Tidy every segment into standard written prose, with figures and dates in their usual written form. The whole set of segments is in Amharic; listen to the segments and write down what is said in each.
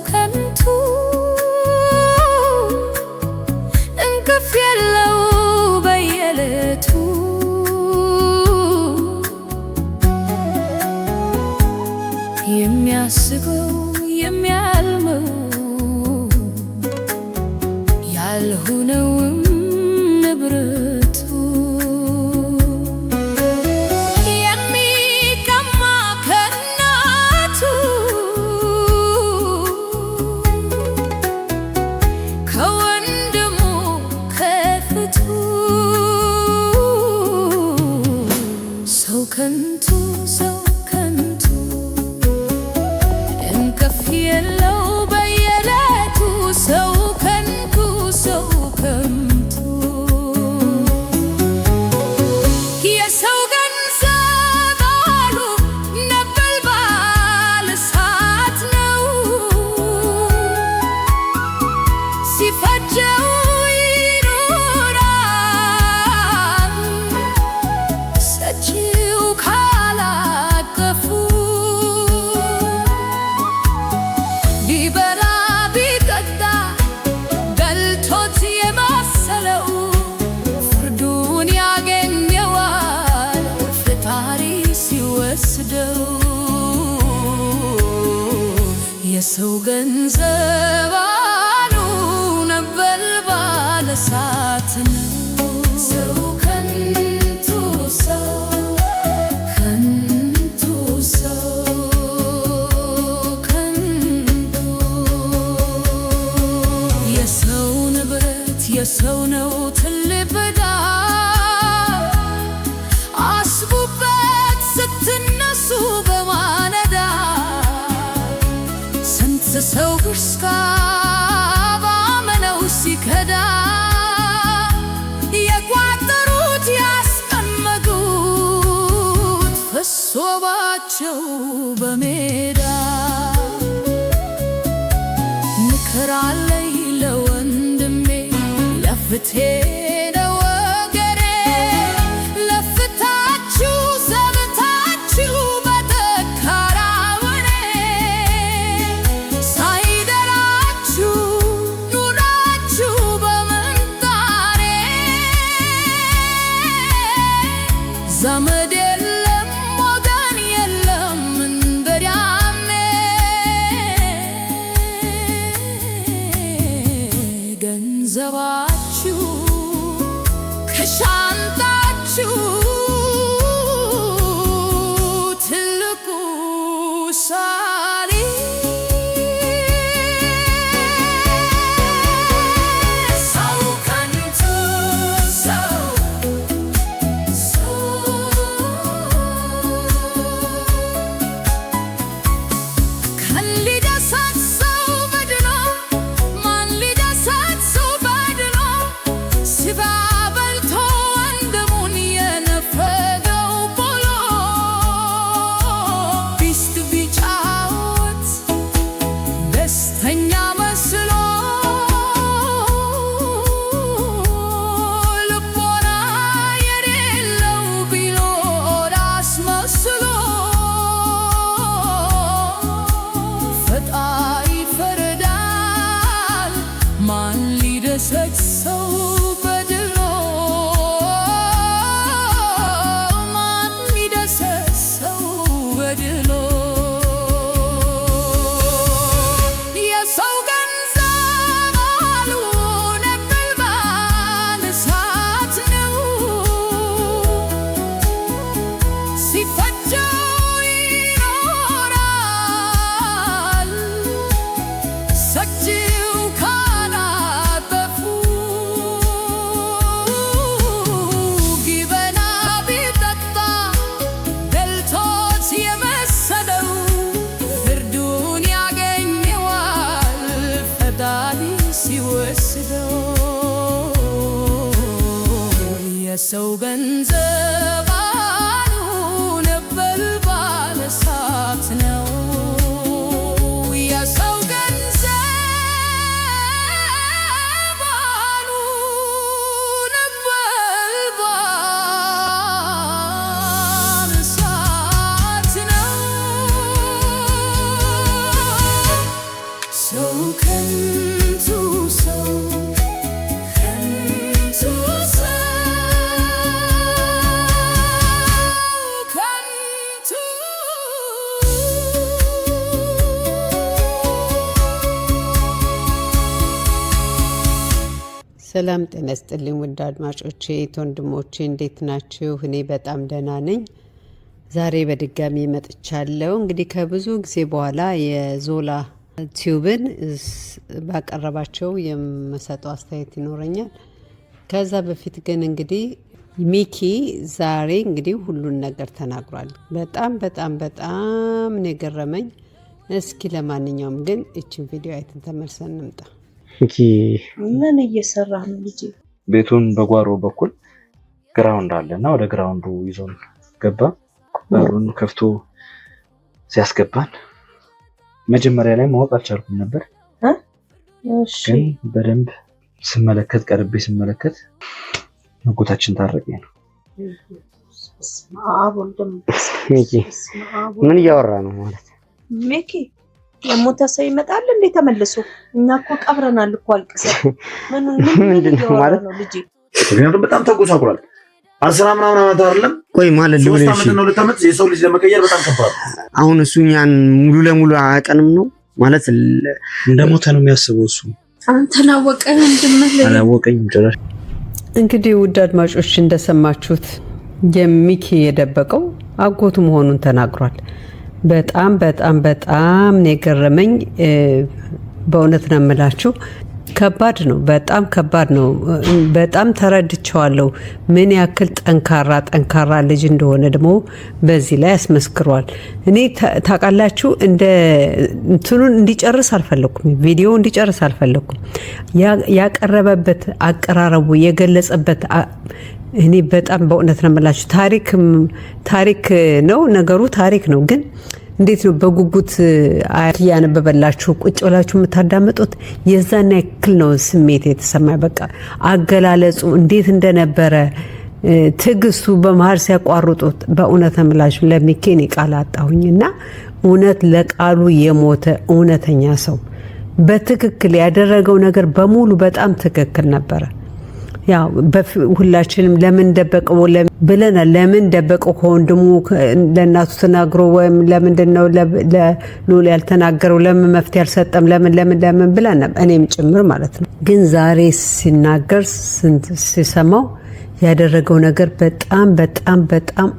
ከንቱ እንቅልፍ የለው በየዕለቱ የሚያስበው የሚያልመው ያልሆነውም ንብረቱ የሚቀማ ከእናቱ ከወንድሙ ከእህቱ ሰው ከንቱ ሰው ከንቱ እንቅልፍ የለው በየዕለቱ ሰው ከንቱ ሰው ከንቱ የሰው ገንዘብ አሉ ነበልባል እሳት ነው ሲፈጀው ይኖራል ሰጪው ካላቀፉ ቢበላ ቢጠጣ በልቶት የመሰለው ፍርዱን ያገኘዋል ፈጣሪ ሲወስደው የሰው ገንዘብ አሉ ነበልባል እሳት ነው ሰው ከንቱ ሰው ከንቱ ሰው ከንቱ የሰው ንብረት የሰው ነው ትልቅ ዕዳ አስቡበት ስትነሱ በማለዳ ስንት ሰው በስካብ አመለው ሲከዳ የቋጠሩት ያስቀመጡት ፈሶባቸው በሜዳ ምክር አለኝ ለወንድሜ ለፍቴ ለወገኔ ለፍታችሁ ሰብታችሁ በተካራወኔ ሳይደላችሁ ኑራችሁ በምንጣሬ ዘመድ የለም ወገን የለም እንበዳሜ ገንዘባችሁ ከሻንጣችሁ ትልቁ ሳሪ ሰው ከንቱ ሰው ከን ሊደሰት ሰው በድሎ ማን ሊደሰት ሰው በድሎ ስጋ በልቶ ወንድሙን የነፈገው ብሎ ሚስት ቢጫወት ደስተኛ መስሎ ልቦና የሌለው ቢኖር አስመስሎ ፈጣሪ ይፈርዳል ማን ሊደሰት ሰው በድሎ ማን ሊደሰት ሰው በድሎ የሰው ገንዘብ አሉ ነበልባል እሳት ነው ሲፈጀው ይኖራል ሰጪው ካላጠፉ ቢበላ ቢጠጣ በልቶት የመሰለው ፍርዱን ያገኘዋል ፈጣሪ ሲወስደው የሰው ገንዘብ አሉ ነበልባል እሳት ነው የሰው ገንዘብ አሉ ነበልባል እሳት ነው ሰው ከንቱ ሰው ከንቱ ሰው ከንቱ ሰላም ጤና ይስጥልኝ ውድ አድማጮቼ ወንድሞቼ እንዴት ናችሁ? እኔ በጣም ደህና ነኝ። ዛሬ በድጋሚ መጥቻለሁ። እንግዲህ ከብዙ ጊዜ በኋላ የዞላ ቲዩብን ባቀረባቸው የምሰጠው አስተያየት ይኖረኛል። ከዛ በፊት ግን እንግዲህ ሚኪ ዛሬ እንግዲህ ሁሉን ነገር ተናግሯል። በጣም በጣም በጣም ነው የገረመኝ። እስኪ ለማንኛውም ግን እችን ቪዲዮ አይተን ተመልሰን እንምጣ። ሚኪ ምን እየሰራ ነው ልጅ? ቤቱን በጓሮ በኩል ግራውንድ አለና ወደ ግራውንዱ ይዞን ገባ። በሩን ከፍቶ ሲያስገባን መጀመሪያ ላይ ማወቅ አልቻልኩም ነበር። ግን በደንብ ስመለከት ቀርቤ ስመለከት መጎታችን ታረቀ ነው። ሚኪ ምን እያወራ ነው ማለት? ሚኪ የሞተ ሰው ይመጣል እንዴ ተመልሶ? እኛ እኮ ቀብረናል እኮ አልቅሰን። ምንድነው ማለት ነው ልጅ? ምክንያቱም በጣም ተጎሳቁሏል። 10 ምናምን ዓመት አይደለም ቆይ ማለት ሊሆን ይችላል ነው ለተመት የሰው ልጅ ለመቀየር በጣም ከባድ። አሁን እሱ እኛን ሙሉ ለሙሉ አያቀንም ነው ማለት እንደሞተ ነው የሚያስበው እሱ። አንተን አወቀኝ እንደምልህ አላወቀኝም ጭራሽ። እንግዲህ ውድ አድማጮች እንደሰማችሁት የሚኪ የደበቀው አጎቱ መሆኑን ተናግሯል። በጣም በጣም በጣም ነው የገረመኝ። በእውነት ነው የምላችሁ ከባድ ነው፣ በጣም ከባድ ነው። በጣም ተረድቼዋለሁ ምን ያክል ጠንካራ ልጅ እንደሆነ ደግሞ በዚህ ላይ ያስመስክሯል። እኔ ታውቃላችሁ እንደ እንትኑን እንዲጨርስ አልፈለኩም፣ ቪዲዮ እንዲጨርስ አልፈለኩም። ያቀረበበት አቀራረቡ የገለጸበት እኔ በጣም በእውነት ነው የምላችሁ ታሪክ ነው ነገሩ፣ ታሪክ ነው። ግን እንዴት ነው በጉጉት እያነበበላችሁ ቁጭ ብላችሁ የምታዳምጡት? የዛን ያክል ነው ስሜት የተሰማኝ። በቃ አገላለጹ እንዴት እንደነበረ ትዕግስቱ በመሀል ሲያቋርጡት በእውነት ነው የምላችሁ ለሚኪ እኔ ቃል አጣሁኝና እውነት ለቃሉ የሞተ እውነተኛ ሰው በትክክል ያደረገው ነገር በሙሉ በጣም ትክክል ነበረ። ያው ሁላችንም ለምን ደበቀው ብለናል። ለምን ደበቀው ከወንድሙ ለእናቱ ተናግሮ ወይም ለምንድነው ለሉል ያልተናገረው? ለምን መፍትሄ አልሰጠም? ለምን ብለን እኔም ጭምር ማለት ነው። ግን ዛሬ ሲናገር ሲሰማው ያደረገው ነገር በጣም በጣም በጣም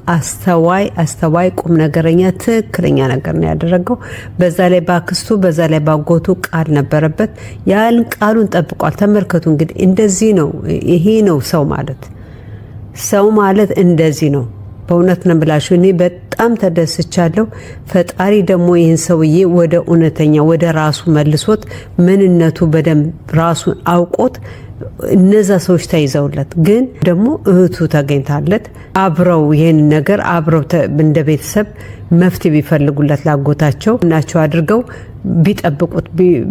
አስተዋይ ቁም ነገረኛ ትክክለኛ ነገር ነው ያደረገው። በዛ ላይ ባክስቱ በዛ ላይ ባጎቱ ቃል ነበረበት። ያን ቃሉን ጠብቋል። ተመልከቱ እንግዲህ እንደዚህ ነው። ይሄ ነው ሰው ማለት እንደዚህ ነው። በእውነት ነው ብላችሁ እኔ በጣም ተደስቻለሁ። ፈጣሪ ደግሞ ይህን ሰውዬ ወደ እውነተኛ ወደ ራሱ መልሶት ምንነቱ በደንብ ራሱን አውቆት እነዛ ሰዎች ተይዘውለት ግን ደግሞ እህቱ ተገኝታለት አብረው ይህን ነገር አብረው እንደ ቤተሰብ መፍትሄ ቢፈልጉለት ላጎታቸው እናቸው አድርገው ቢጠብቁት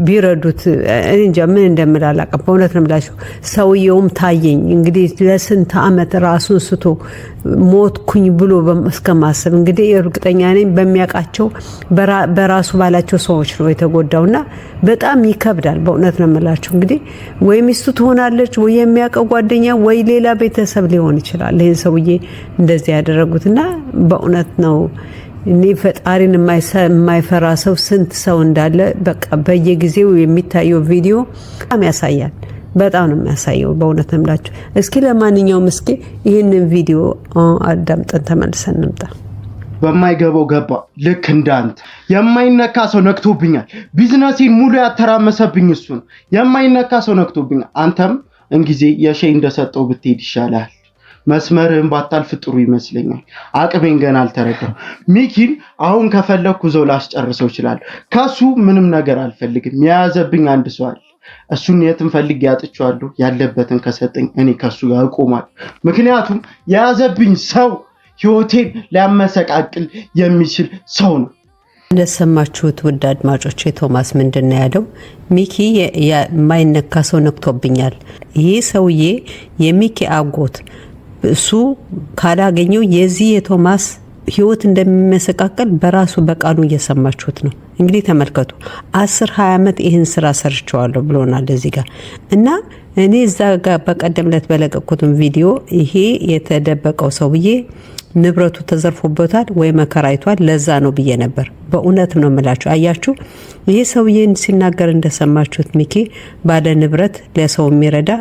ቢረዱት እንጃ ምን እንደምላላቀም በእውነት ነው የምላችሁ። ሰውየውም ታየኝ እንግዲህ ለስንት ዓመት ራሱን ስቶ ሞትኩኝ ብሎ እስከማሰብ እንግዲህ እርግጠኛ ነኝ በሚያውቃቸው በራሱ ባላቸው ሰዎች ነው የተጎዳውና በጣም ይከብዳል። በእውነት ነው የምላችሁ እንግዲህ ወይ ሚስቱ ትሆናለች ወይ የሚያውቀው ጓደኛ ወይ ሌላ ቤተሰብ ሊሆን ይችላል ይሄን ሰውዬ እንደዚህ ያደረጉትና በእውነት ነው እኔ ፈጣሪን የማይፈራ ሰው ስንት ሰው እንዳለ በቃ በየጊዜው የሚታየው ቪዲዮ በጣም ያሳያል። በጣም ነው የሚያሳየው በእውነት ነው የምላችሁ። እስኪ ለማንኛውም እስኪ ይህንን ቪዲዮ አዳምጠን ተመልሰን እንምጣ። በማይገባው ገባ። ልክ እንዳንተ የማይነካ ሰው ነክቶብኛል። ቢዝነሴን ሙሉ ያተራመሰብኝ እሱ ነው። የማይነካ ሰው ነክቶብኛል። አንተም እንጊዜ የሸይ እንደሰጠው ብትሄድ ይሻላል። መስመርህን ባታልፍ ጥሩ ይመስለኛል። አቅሜን ገና አልተረዳው። ሚኪን አሁን ከፈለኩ ዘው ላስጨርሰው ይችላል። ከሱ ምንም ነገር አልፈልግም። የያዘብኝ አንድ ሰው አለ። እሱን የትም ፈልጌ ያጥቻለሁ። ያለበትን ከሰጠኝ እኔ ከሱ ጋር እቆማለሁ። ምክንያቱም የያዘብኝ ሰው ህይወቴን ሊያመሰቃቅል የሚችል ሰው ነው። እንደሰማችሁት ውድ አድማጮች ቶማስ ምንድነው ያለው? ሚኪ የማይነካ ሰው ነክቶብኛል። ይህ ሰውዬ የሚኪ አጎት እሱ ካላገኘው የዚህ የቶማስ ህይወት እንደሚመሰቃቀል በራሱ በቃሉ እየሰማችሁት ነው። እንግዲህ ተመልከቱ 10-20 ዓመት ይህን ስራ ሰርቸዋለሁ ብሎናል እዚህ ጋር እና እኔ እዛ ጋር በቀደምለት በለቀኩትን ቪዲዮ ይሄ የተደበቀው ሰውዬ ንብረቱ ተዘርፎበታል ወይ መከራይቷል ለዛ ነው ብዬ ነበር። በእውነት ነው የምላችሁ። አያችሁ ይሄ ሰውዬን ሲናገር እንደሰማችሁት ሚኪ ባለ ንብረት ለሰው የሚረዳ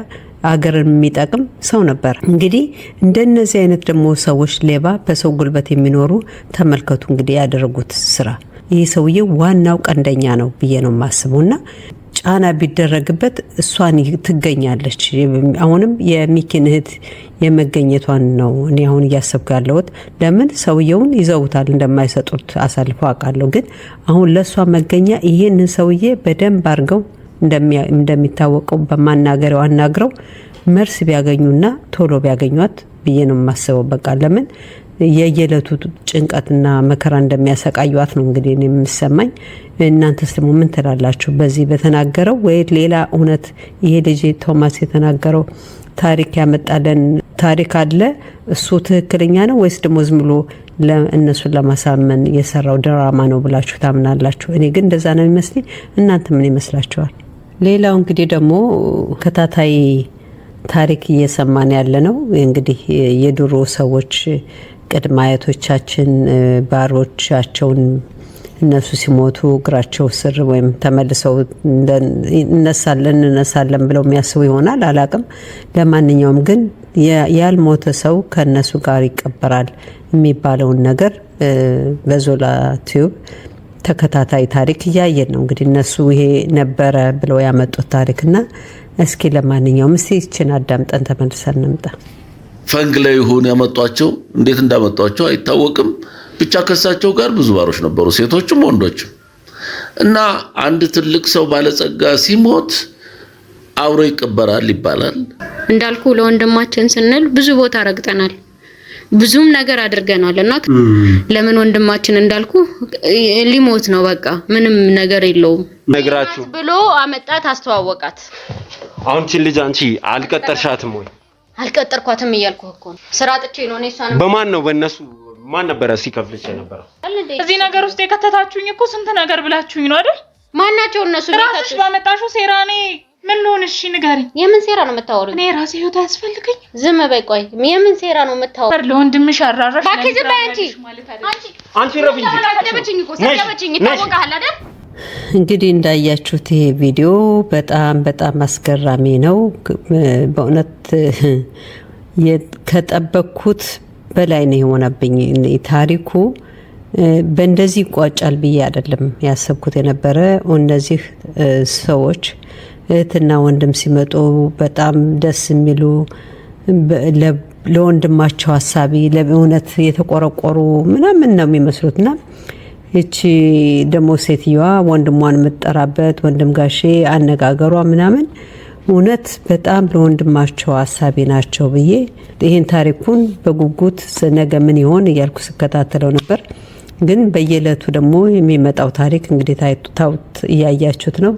አገርን የሚጠቅም ሰው ነበር። እንግዲህ እንደነዚህ አይነት ደግሞ ሰዎች ሌባ በሰው ጉልበት የሚኖሩ ተመልከቱ እንግዲህ ያደረጉት ስራ። ይሄ ሰውዬ ዋናው ቀንደኛ ነው ብዬ ነው የማስበውና ጫና ቢደረግበት እሷን ትገኛለች። አሁንም የሚኪን እህት የመገኘቷን ነው እኔ አሁን እያሰብኩ ያለሁት። ለምን ሰውየውን ይዘውታል እንደማይሰጡት አሳልፈው አውቃለሁ። ግን አሁን ለሷ መገኛ ይሄንን ሰውዬ በደንብ አድርገው እንደሚታወቀው በማናገሪያው አናግረው መርስ ቢያገኙና ቶሎ ቢያገኟት ብዬ ነው የማስበው። በቃ ለምን የየለቱ ጭንቀትና መከራ እንደሚያሰቃዩት ነው እንግዲህ እኔ የምሰማኝ። እናንተስ ደግሞ ምን ትላላችሁ? በዚህ በተናገረው ወይ ሌላ እውነት ይሄ ልጅ ቶማስ የተናገረው ታሪክ ያመጣለን ታሪክ አለ እሱ ትክክለኛ ነው ወይስ ደግሞ ዝም ብሎ እነሱን ለማሳመን የሰራው ድራማ ነው ብላችሁ ታምናላችሁ? እኔ ግን እንደዛ ነው የሚመስለኝ። እናንተ ምን ይመስላችኋል? ሌላው እንግዲህ ደግሞ ከታታይ ታሪክ እየሰማን ያለ ነው እንግዲህ የድሮ ሰዎች ቅድመ አያቶቻችን ባሮቻቸውን እነሱ ሲሞቱ እግራቸው ስር ወይም ተመልሰው እነሳለን ብለው የሚያስቡ ይሆናል አላቅም። ለማንኛውም ግን ያልሞተ ሰው ከነሱ ጋር ይቀበራል የሚባለውን ነገር በዞላ ቲዩብ ተከታታይ ታሪክ እያየን ነው። እንግዲህ እነሱ ይሄ ነበረ ብለው ያመጡት ታሪክና እስኪ ለማንኛውም እስቲ ይችን አዳምጠን ተመልሰን እንምጣ። ፈንግ ላይ ይሁን ያመጧቸው እንዴት እንዳመጧቸው አይታወቅም። ብቻ ከሳቸው ጋር ብዙ ባሮች ነበሩ፣ ሴቶችም ወንዶችም። እና አንድ ትልቅ ሰው ባለጸጋ ሲሞት አብሮ ይቀበራል ይባላል። እንዳልኩ ለወንድማችን ስንል ብዙ ቦታ ረግጠናል፣ ብዙም ነገር አድርገናል። እና ለምን ወንድማችን እንዳልኩ ሊሞት ነው በቃ ምንም ነገር የለውም ነግራችሁ ብሎ አመጣት፣ አስተዋወቃት። አሁን ቺ ልጅ አንቺ አልቀጠርሻትም ወይ? አልቀጠርኳትም እያልኩህ እኮ ነው። ስራ ጥቼ ነው እሷን። በማን ነው? በእነሱ ማን ነበር ሲከፍልሽ ነበር? እዚህ ነገር ውስጥ የከተታችሁኝ እኮ ስንት ነገር ብላችሁኝ ነው አይደል? ማናቸው እነሱ? ራስሽ ባመጣሽው ሴራ እኔ ምን ልሆን? እሺ ንገሪኝ። የምን ሴራ ነው የምታወሪው? እኔ ራሴ ህይወት አያስፈልገኝ? ዝም በይ። ቆይ የምን ሴራ ነው የምታወሪው? ለወንድምሽ አራራሽ ባኪ ዝም በይ አንቺ ረፍ እንጂ ሰደበችኝ እኮ ሰደበችኝ። ይታወቃል አይደል? እንግዲህ እንዳያችሁት ይሄ ቪዲዮ በጣም አስገራሚ ነው በእውነት ከጠበቅኩት በላይ ነው የሆነብኝ። ታሪኩ በእንደዚህ ይቋጫል ብዬ አይደለም ያሰብኩት የነበረ። እነዚህ ሰዎች እህትና ወንድም ሲመጡ በጣም ደስ የሚሉ ለወንድማቸው ሀሳቢ ለእውነት የተቆረቆሩ ምናምን ነው የሚመስሉትና እቺ ደግሞ ሴትዮዋ ወንድሟን የምትጠራበት ወንድም ጋሼ አነጋገሯ ምናምን እውነት በጣም ለወንድማቸው ሀሳቢ ናቸው ብዬ ይህን ታሪኩን በጉጉት ነገ ምን ይሆን እያልኩ ስከታተለው ነበር። ግን በየዕለቱ ደግሞ የሚመጣው ታሪክ እንግዲህ ታውት እያያችሁት ነው።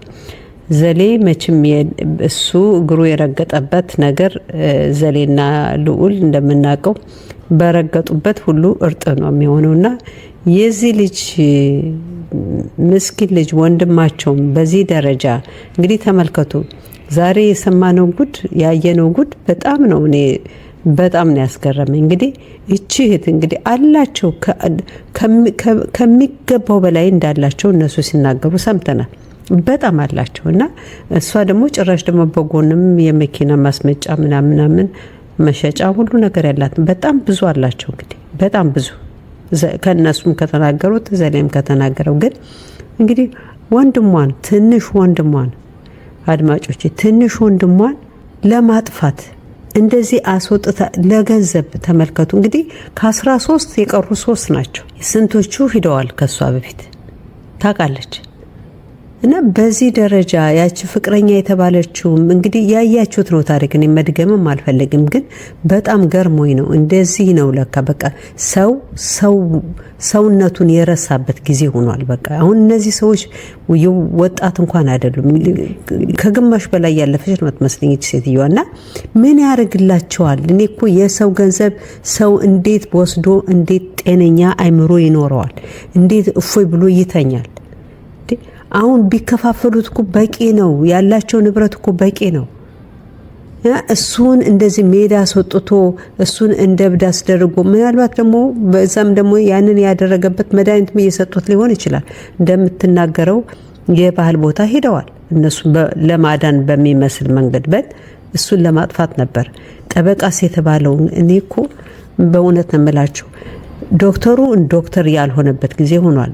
ዘሌ መቼም እሱ እግሩ የረገጠበት ነገር ዘሌና ልዑል እንደምናውቀው በረገጡበት ሁሉ እርጥብ ነው የሚሆነውና የዚህ ልጅ ምስኪን ልጅ ወንድማቸውም በዚህ ደረጃ እንግዲህ ተመልከቱ። ዛሬ የሰማነው ጉድ ያየነው ጉድ በጣም ነው እኔ በጣም ነው ያስገረመኝ። እንግዲህ እቺ እህት እንግዲህ አላቸው ከሚገባው በላይ እንዳላቸው እነሱ ሲናገሩ ሰምተናል። በጣም አላቸው እና እሷ ደግሞ ጭራሽ ደግሞ በጎንም የመኪና ማስመጫ ምናምን መሸጫ ሁሉ ነገር ያላት በጣም ብዙ አላቸው። እንግዲህ በጣም ብዙ ከነሱም ከተናገሩት ዘሌም ከተናገረው ግን እንግዲህ ወንድሟን ትንሽ ወንድሟን አድማጮች ትንሽ ወንድሟን ለማጥፋት እንደዚህ አስወጥታ ለገንዘብ ተመልከቱ። እንግዲህ ከ13 የቀሩ 3 ናቸው። ስንቶቹ ሂደዋል ከሷ በፊት ታውቃለች። እና በዚህ ደረጃ ያቺ ፍቅረኛ የተባለችው እንግዲህ ያያችሁት ነው ታሪክ። እኔ መድገምም አልፈልግም፣ ግን በጣም ገርሞኝ ነው። እንደዚህ ነው ለካ በቃ ሰውነቱን የረሳበት ጊዜ ሆኗል። በቃ አሁን እነዚህ ሰዎች ወጣት እንኳን አይደሉም፣ ከግማሽ በላይ ያለፈች ነው የምትመስለኝ ሴትዮዋ። እና ምን ያደርግላቸዋል? እኔ እኮ የሰው ገንዘብ ሰው እንዴት ወስዶ እንዴት ጤነኛ አይምሮ ይኖረዋል? እንዴት እፎይ ብሎ ይተኛል? አሁን ቢከፋፈሉት እኮ በቂ ነው። ያላቸው ንብረት እኮ በቂ ነው። እሱን እንደዚህ ሜዳ አስወጥቶ እሱን እንደ እብድ አስደርጎ ምናልባት ደግሞ በዛም ደግሞ ያንን ያደረገበት መድኃኒትም እየሰጡት ሊሆን ይችላል። እንደምትናገረው የባህል ቦታ ሄደዋል እነሱ ለማዳን በሚመስል መንገድ እሱን ለማጥፋት ነበር። ጠበቃስ የተባለው እኔ እኮ በእውነት ነው የምላቸው ዶክተሩ ዶክተር ያልሆነበት ጊዜ ሆኗል።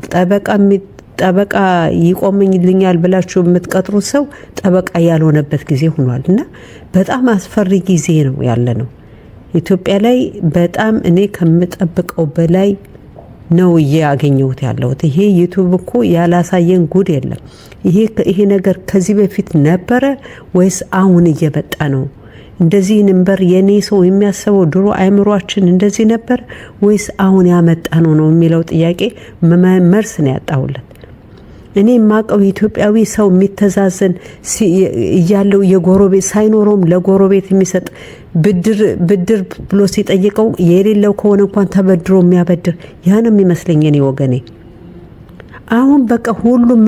ጠበቃ ይቆምልኛል ብላችሁ የምትቀጥሩት ሰው ጠበቃ ያልሆነበት ጊዜ ሆኗል። እና በጣም አስፈሪ ጊዜ ነው ያለ ነው ኢትዮጵያ ላይ። በጣም እኔ ከምጠብቀው በላይ ነው እያገኘሁት ያለሁት። ይሄ ዩቲዩብ እኮ ያላሳየን ጉድ የለም። ይሄ ነገር ከዚህ በፊት ነበረ ወይስ አሁን እየመጣ ነው? እንደዚህ ነበር የኔ ሰው የሚያስበው ድሮ አይምሯችን እንደዚህ ነበር ወይስ አሁን ያመጣ ነው የሚለው ጥያቄ መልስ ነው ያጣሁለት። እኔ ማቀው ኢትዮጵያዊ ሰው የሚተዛዘን እያለው የጎረቤት ሳይኖረውም ለጎረቤት የሚሰጥ ብድር ብሎ ሲጠይቀው የሌለው ከሆነ እንኳን ተበድሮ የሚያበድር ያ ነው የሚመስለኝ እኔ ወገኔ። አሁን በቃ ሁሉም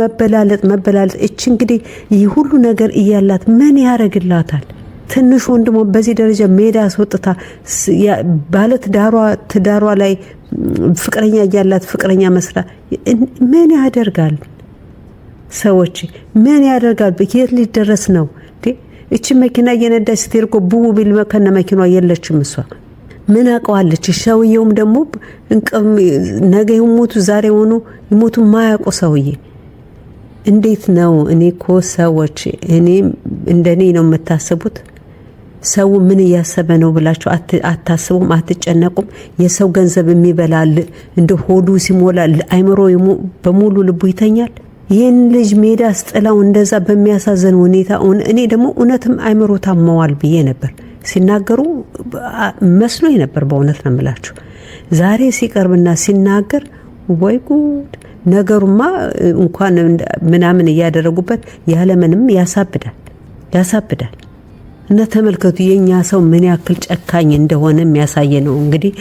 መበላለጥ እቺ እንግዲህ ይህ ሁሉ ነገር እያላት ምን ያደርግላታል? ትንሽ ወንድሞ በዚህ ደረጃ ሜዳ አስወጥታ ባለ ትዳሯ ላይ ፍቅረኛ እያላት ፍቅረኛ መስራ ምን ያደርጋል? ሰዎች ምን ያደርጋል? የት ሊደረስ ነው? እቺ መኪና እየነዳች ስትሄድ እኮ ቡቡ ቢል ከነ መኪናዋ የለችም እሷ። ምን አውቀዋለች? ሰውየውም ደግሞ ነገ ይሞቱ ዛሬ ሆኖ ይሞቱ ማያውቁ ሰውዬ እንዴት ነው? እኔ እኮ ሰዎች እኔ እንደኔ ነው የምታስቡት? ሰው ምን እያሰበ ነው ብላችሁ አታስቡም? አትጨነቁም? የሰው ገንዘብ የሚበላል እንደ ሆዱ ሲሞላ አይምሮ በሙሉ ልቡ ይተኛል። ይህን ልጅ ሜዳ አስጥላው እንደዛ በሚያሳዝን ሁኔታ እኔ ደግሞ እውነትም አይምሮ ታመዋል ብዬ ነበር ሲናገሩ መስሎኝ ነበር። በእውነት ነው የምላችሁ። ዛሬ ሲቀርብና ሲናገር ወይ ጉድ! ነገሩማ እንኳን ምናምን እያደረጉበት ያለምንም ያሳብዳል። እና ተመልከቱ የኛ ሰው ምን ያክል ጨካኝ እንደሆነ የሚያሳይ ነው። እንግዲህ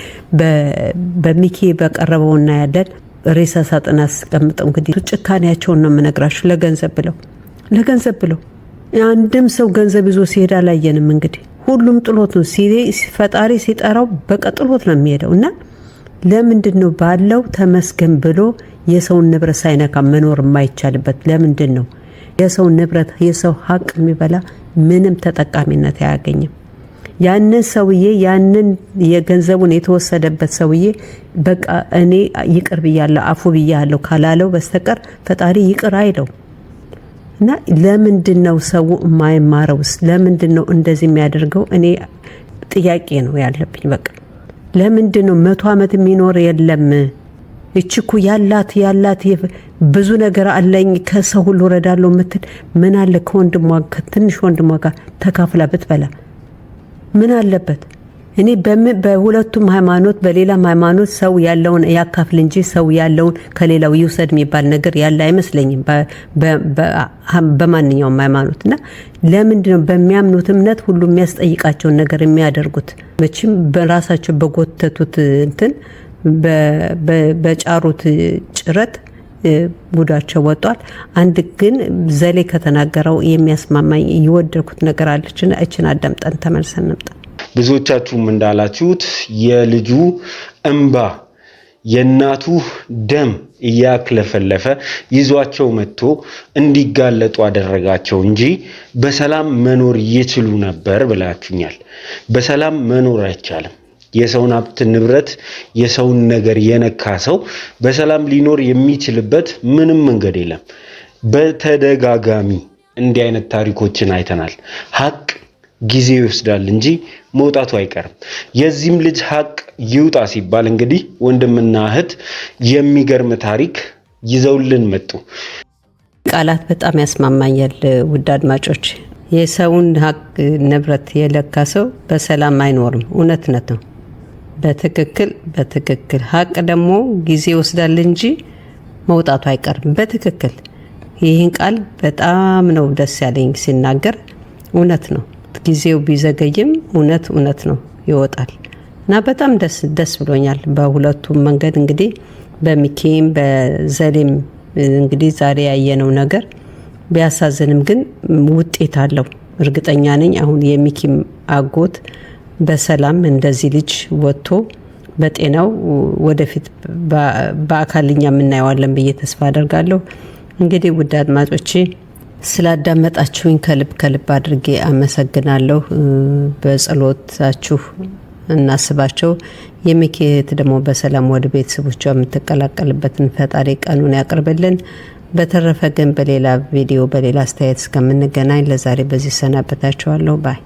በሚኪ በቀረበውና ያደል ሬሳ ሳጥን አስቀምጠው እንግዲህ ጭካኔያቸውን ነው የምነግራችሁ። ለገንዘብ ብለው አንድም ሰው ገንዘብ ይዞ ሲሄድ አላየንም። እንግዲህ ሁሉም ጥሎት ነው ፈጣሪ ሲጠራው በቃ ጥሎት ነው የሚሄደው። እና ለምንድን ነው ባለው ተመስገን ብሎ የሰውን ንብረት ሳይነካ መኖር የማይቻልበት? ለምንድን ነው የሰው ንብረት የሰው ሀቅ የሚበላ ምንም ተጠቃሚነት አያገኝም? ያንን ሰውዬ ያንን የገንዘቡን የተወሰደበት ሰውዬ በቃ እኔ ይቅር ብያለሁ አፉ ብያለሁ ካላለው በስተቀር ፈጣሪ ይቅር አይለው። እና ለምንድን ነው ሰው የማይማረውስ? ለምንድን ነው እንደዚህ የሚያደርገው? እኔ ጥያቄ ነው ያለብኝ። በቃ ለምንድን ነው 100 ዓመት የሚኖር የለም? እቺኩ ያላት ብዙ ነገር አለኝ ከሰው ሁሉ ረዳለው ምትል ምን አለ ከወንድሟ ከትንሽ ወንድሟ ጋር ተካፍላ ብትበላ ምን አለበት? እኔ በሁለቱም ሃይማኖት በሌላም ሃይማኖት ሰው ያለውን ያካፍል እንጂ ሰው ያለውን ከሌላው ይውሰድ የሚባል ነገር ያለ አይመስለኝም በማንኛውም ሃይማኖት። እና ለምንድን ነው በሚያምኑት እምነት ሁሉ የሚያስጠይቃቸውን ነገር የሚያደርጉት? መቼም በራሳቸው በጎተቱት እንትን በጫሩት ጭረት ጉዳቸው ወጧል። አንድ ግን ዘሌ ከተናገረው የሚያስማማኝ የወደድኩት ነገር አለችና እችን አዳምጠን ተመልሰን እንምጣ። ብዙዎቻችሁም እንዳላችሁት የልጁ እንባ የእናቱ ደም እያክለፈለፈ ይዟቸው መጥቶ እንዲጋለጡ አደረጋቸው እንጂ በሰላም መኖር ይችሉ ነበር ብላችሁኛል። በሰላም መኖር አይቻልም። የሰውን ሀብት ንብረት የሰውን ነገር የነካ ሰው በሰላም ሊኖር የሚችልበት ምንም መንገድ የለም። በተደጋጋሚ እንዲህ አይነት ታሪኮችን አይተናል። ሀቅ ጊዜ ይወስዳል እንጂ መውጣቱ አይቀርም። የዚህም ልጅ ሀቅ ይውጣ ሲባል እንግዲህ ወንድምና እህት የሚገርም ታሪክ ይዘውልን መጡ። ቃላት በጣም ያስማማኛል። ውድ አድማጮች የሰውን ሀቅ ንብረት የለካ ሰው በሰላም አይኖርም። እውነትነት ነው። በትክክል ሀቅ ደግሞ ጊዜ ይወስዳል እንጂ መውጣቱ አይቀርም። በትክክል ይህን ቃል በጣም ነው ደስ ያለኝ ሲናገር። እውነት ነው። ጊዜው ቢዘገይም እውነት ነው ይወጣል እና በጣም ደስ ብሎኛል። በሁለቱም መንገድ እንግዲህ በሚኪም በዘሌም እንግዲህ ዛሬ ያየነው ነገር ቢያሳዝንም ግን ውጤት አለው እርግጠኛ ነኝ። አሁን የሚኪም አጎት በሰላም እንደዚህ ልጅ ወጥቶ በጤናው ወደፊት በአካልኛ የምናየዋለን ብዬ ተስፋ አደርጋለሁ። እንግዲህ ውድ አድማጮቼ ስላዳመጣችሁኝ ከልብ አድርጌ አመሰግናለሁ። በጸሎታችሁ እናስባቸው። የሚኪ እህት ደግሞ በሰላም ወደ ቤተሰቦቿ የምትቀላቀልበትን ፈጣሪ ቀኑን ያቅርብልን። በተረፈ ግን በሌላ ቪዲዮ በሌላ አስተያየት እስከምንገናኝ ለዛሬ በዚህ ሰናበታችኋለሁ። ባይ